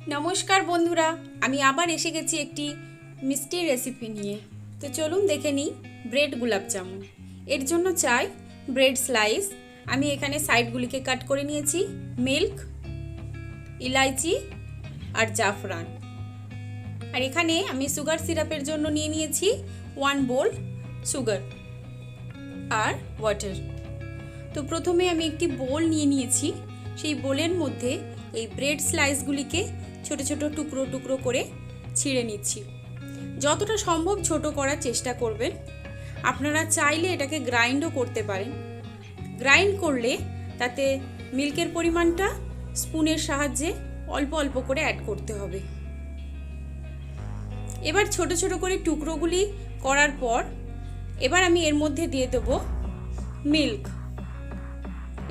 नमस्कार बंधुरा आमी आबार एसे गेছি একটি মিষ্টি রেসিপি নিয়ে। তো চলুন দেখে নিই ব্রেড গোলাপ জামুন। এর জন্য চাই ব্রেড স্লাইস। আমি এখানে সাইডগুলিকে কাট করে নিয়েছি, মিল্ক, ইলাইচি আর জাফরান। আর এখানে আমি সুগার সিরাপের জন্য নিয়ে নিয়েছি 1 বোল সুগার আর ওয়াটার। তো প্রথমে আমি একটি বোল নিয়ে নিয়েছি, সেই বোলের মধ্যে এই ব্রেড স্লাইসগুলিকে ছোট ছোট টুকরো টুকরো করে ছিঁড়ে নিচ্ছি। যতটা সম্ভব ছোট করার চেষ্টা করবেন। আপনারা চাইলে এটাকে গ্রাইন্ডও করতে পারেন। গ্রাইন্ড করলে তাতে মিল্কের পরিমাণটা স্পুনের সাহায্যে অল্প অল্প করে অ্যাড করতে হবে। এবার ছোট ছোট করে টুকরোগুলি করার পর এবার আমি এর মধ্যে দিয়ে দেব মিল্ক।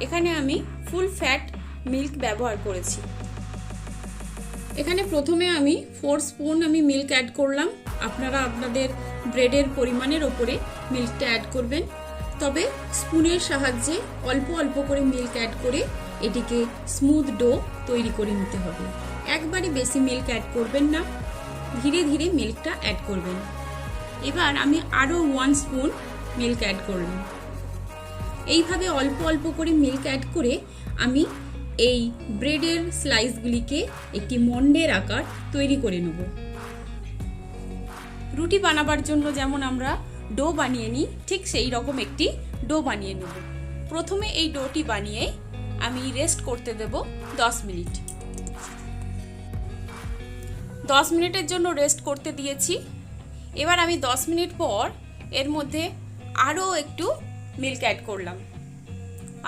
এখানে আমি ফুল ফ্যাট মিল্ক ব্যবহার করেছি। এখানে প্রথমে আমি 4 স্পুন আমি মিল্ক অ্যাড করলাম। আপনারা আপনাদের ব্রেডের পরিমাণের ওপরে মিল্কটা অ্যাড করবেন, তবে স্পুনের সাহায্যে অল্প অল্প করে মিল্ক অ্যাড করে এটিকে স্মুথ ডো তৈরি করে নিতে হবে। একবারে বেশি মিল্ক অ্যাড করবেন না, ধীরে ধীরে মিল্কটা অ্যাড করবেন। এবার আমি আরও 1 স্পুন মিল্ক অ্যাড করলাম। এইভাবে অল্প অল্প করে মিল্ক অ্যাড করে আমি এই ব্রেডের স্লাইসগুলিকে একটি মন্ডের আকার তৈরি করে নেব। রুটি বানাবার জন্য যেমন আমরা ডো বানিয়ে নিই, ঠিক সেই রকম একটি ডো বানিয়ে নেব। প্রথমে এই ডোটি বানিয়ে আমি রেস্ট করতে দেব 10 মিনিট। 10 মিনিটের জন্য রেস্ট করতে দিয়েছি। এবার আমি 10 মিনিট পর এর মধ্যে আরও একটু মিল্ক অ্যাড করলাম।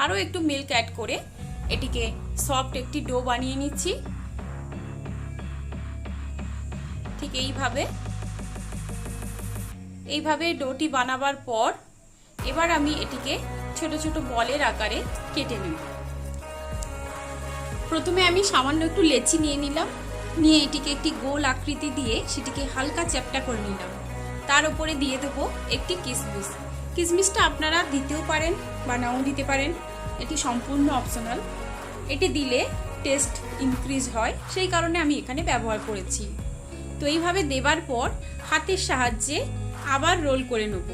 আরও একটু মিল্ক অ্যাড করে এটিকে সফট একটি ডো বানিয়ে নিচ্ছি। ঠিক এইভাবে ডোটি বানাবার পর এবার আমি এটিকে ছোট ছোট বলের আকারে কেটে নেব। প্রথমে আমি সামান্য একটু লেচি নিয়ে নিলাম, নিয়ে এটিকে একটি গোল আকৃতি দিয়ে সেটিকে হালকা চ্যাপ্টা করে নিলাম। তার উপরে দিয়ে দেবো একটি কিসমিস। কিসমিসটা আপনারা দিতেও পারেন বা নাও দিতে পারেন, এটি সম্পূর্ণ অপশনাল। এটি দিলে টেস্ট ইনক্রিজ হয়, সেই কারণে আমি এখানে ব্যবহার করেছি। তো এইভাবে দেবার পর হাতের সাহায্যে আবার রোল করে নেব।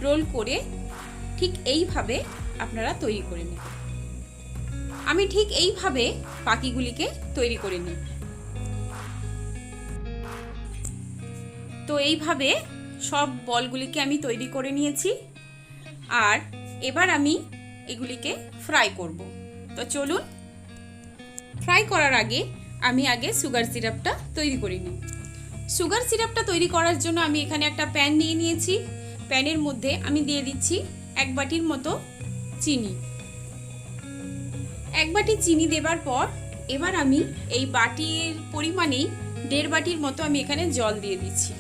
রোল করে ঠিক এইভাবে আপনারা তৈরি করে নেবেন। আমি ঠিক এইভাবে বাকিগুলিকে তৈরি করে নিই। তো এইভাবে সব বলগুলিকে আমি তৈরি করে নিয়েছি। আর এবার আমি এগুলিকে ফ্রাই করব। তো চলুন, ফ্রাই করার আগে আমি সুগার সিরাপটা তৈরি করে নিই। সুগার সিরাপটা তৈরি করার জন্য আমি এখানে একটা প্যান নিয়ে নিয়েছি। প্যানের মধ্যে আমি দিয়ে দিচ্ছি 1 বাটির মতো চিনি। 1 বাটি চিনি দেবার পর এবার আমি এই বাটির পরিমাণেই 1.5 বাটির মতো আমি এখানে জল দিয়ে দিচ্ছি।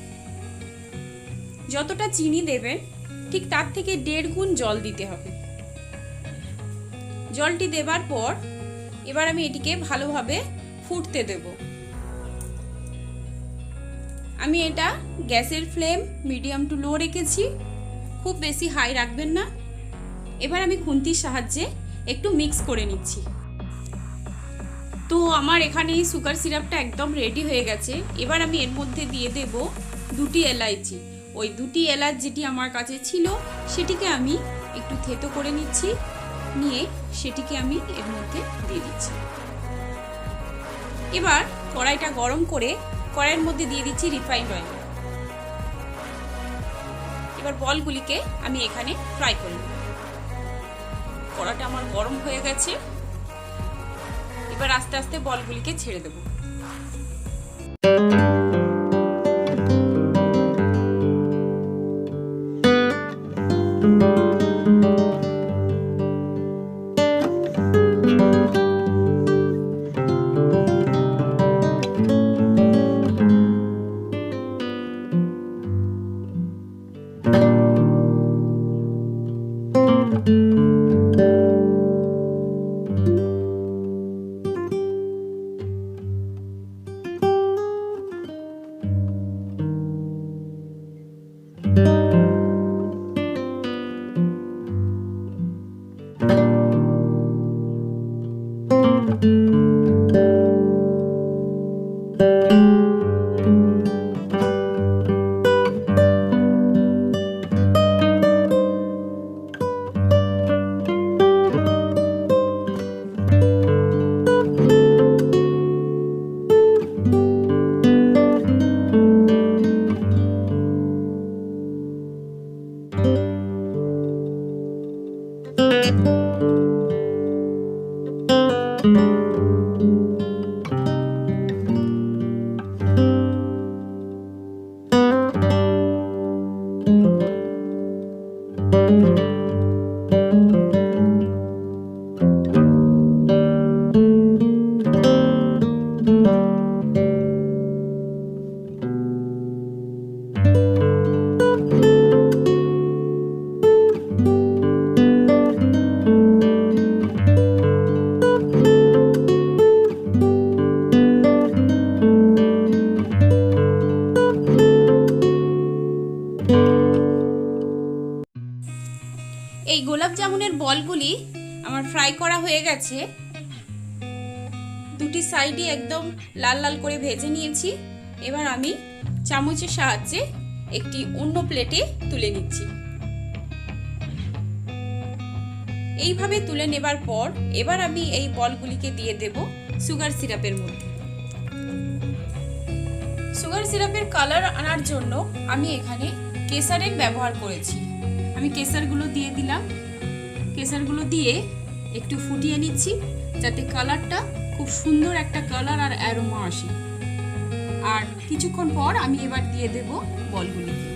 যতটা চিনি দেবেন ঠিক তার থেকে 1.5 গুণ জল দিতে হবে। জলটি দেবার পর এবার আমি এটিকে ভালোভাবে ফুটতে দেব। আমি এটা গ্যাসের ফ্লেম মিডিয়াম টু লো রেখেছি, খুব বেশি হাই রাখবেন না। এবার আমি খুন্তির সাহায্যে একটু মিক্স করে নিচ্ছি। তো আমার এখানে এই সুগার সিরাপটা একদম রেডি হয়ে গেছে। এবার আমি এর মধ্যে দিয়ে দেব 2টি এলাইচি। ওই 2টি এলাচ যেটি আমার কাছে ছিল সেটিকে আমি একটু থেতো করে নিচ্ছি, নিয়ে সেটিকে আমি এর মধ্যে দিয়ে দিচ্ছি। এবার কড়াইটা গরম করে কড়াইয়ের মধ্যে দিয়ে দিচ্ছি রিফাইন্ড অয়েল। এবার বলগুলিকে আমি এখানে ফ্রাই করে নেব। কড়াইটা আমার গরম হয়ে গেছে। এবার আস্তে আস্তে বলগুলিকে ছেড়ে দেব। এই গোলাপ জামুনের বলগুলি আমার ফ্রাই করা হয়ে গেছে। দুটি সাইডই একদম লাল লাল করে ভেজে নিয়েছি। এবার আমি চামচের সাহায্যে একটি অন্য প্লেটে তুলে নিচ্ছি। এইভাবে তুলে নেবার পর এবার আমি এই বলগুলিকে দিয়ে দেব সুগার সিরাপের মধ্যে। সুগার সিরাপের কালার আনার জন্য আমি এখানে কেসারের ব্যবহার করেছি। আমি কেসারগুলো দিয়ে দিলাম। কেসারগুলো দিয়ে একটু ফুটিয়ে নিচ্ছি যাতে কালারটা খুব সুন্দর একটা কালার আর অ্যারোমা আসে। আর কিছুক্ষণ পর আমি এবার দিয়ে দেব বলগুলিকে।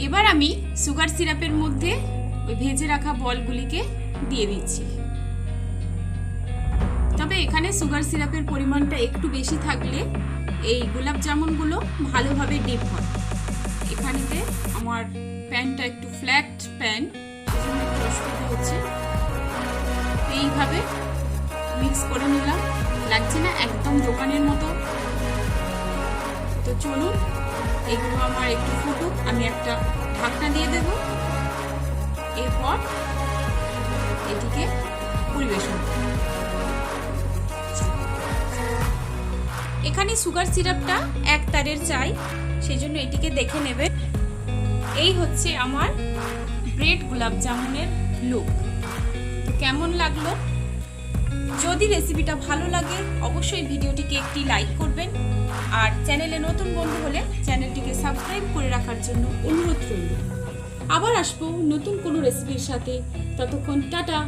এবার আমি সুগার সিরাপের মধ্যে ওই ভেজে রাখা বলগুলিকে দিয়ে দিচ্ছি। তবে এখানে সুগার সিরাপের পরিমাণটা একটু বেশি থাকলে এই গোলাপ জামুনগুলো ভালোভাবে ডিপ হয়। এখানেতে আমার প্যানটা একটু ফ্ল্যাট প্যান, সেজন্য একটু অসুবিধা হচ্ছে। এইভাবে মিক্স করে নিলাম, লাগছে না একদম দোকানের মতো। তো চলুন এগুলো আমার একটু ফুটুক, আমি একটা ঢাকনা দিয়ে দেব। এরপর এটিকে পরিবেশন। এখানে সুগার সিরাপটা এক তারের চাই, সেই জন্য এটিকে দেখে নেবেন। এই হচ্ছে আমার ব্রেড গোলাপ জামুনের লুক। তো কেমন লাগলো? যদি রেসিপিটা ভালো লাগে অবশ্যই ভিডিওটিকে একটি লাইক করবেন, আর চ্যানেলে নতুন বন্ধু হলে চ্যানেলটিকে সাবস্ক্রাইব করে রাখার জন্য অনুরোধ রইল। আবার আসবো নতুন কোনো রেসিপির সাথে। ততক্ষণ টাটা।